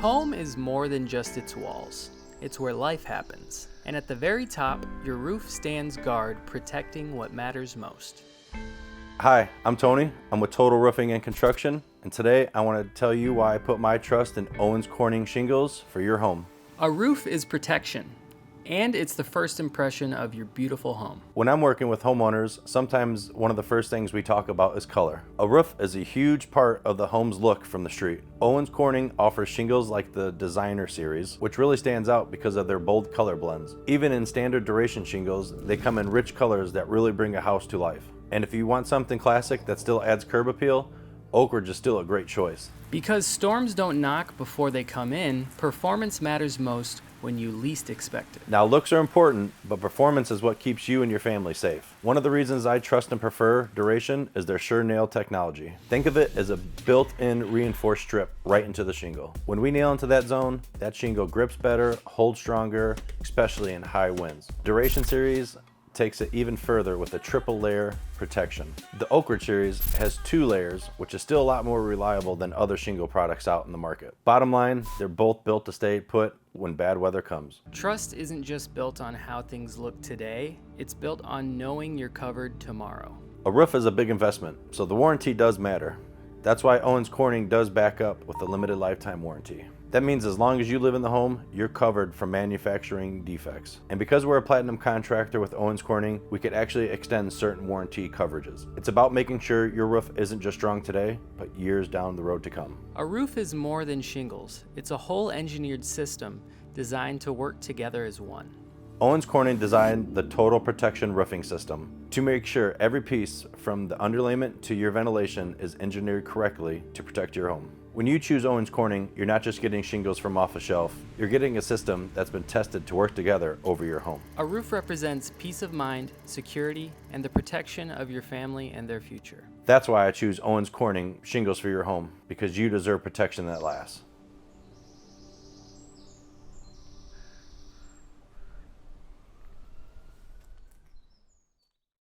Home is more than just its walls. It's where life happens. And at the very top, your roof stands guard, protecting what matters most. Hi, I'm Tony. I'm with Total Roofing and Construction, and today I want to tell you why I put my trust in Owens Corning Shingles for your home. A roof is protection, and it's the first impression of your beautiful home. When I'm working with homeowners, sometimes one of the first things we talk about is color. A roof is a huge part of the home's look from the street. Owens Corning offers shingles like the Designer Series, which really stands out because of their bold color blends. Even in standard duration shingles, they come in rich colors that really bring a house to life. And if you want something classic that still adds curb appeal, Oak Ridge is still a great choice. Because storms don't knock before they come in, performance matters most when you least expect it. Now, looks are important, but performance is what keeps you and your family safe. One of the reasons I trust and prefer Duration is their Sure Nail technology. Think of it as a built-in reinforced strip right into the shingle. When we nail into that zone, that shingle grips better, holds stronger, especially in high winds. Duration Series takes it even further with a triple layer protection. The Oak Ridge series has 2 layers, which is still a lot more reliable than other shingle products out in the market. Bottom line, they're both built to stay put when bad weather comes. Trust isn't just built on how things look today, it's built on knowing you're covered tomorrow. A roof is a big investment, so the warranty does matter. That's why Owens Corning does back up with a limited lifetime warranty. That means as long as you live in the home, you're covered from manufacturing defects. And because we're a platinum contractor with Owens Corning, we could actually extend certain warranty coverages. It's about making sure your roof isn't just strong today, but years down the road to come. A roof is more than shingles. It's a whole engineered system designed to work together as one. Owens Corning designed the Total Protection Roofing System to make sure every piece from the underlayment to your ventilation is engineered correctly to protect your home. When you choose Owens Corning, you're not just getting shingles from off a shelf, you're getting a system that's been tested to work together over your home. A roof represents peace of mind, security, and the protection of your family and their future. That's why I choose Owens Corning Shingles for your home, because you deserve protection that lasts.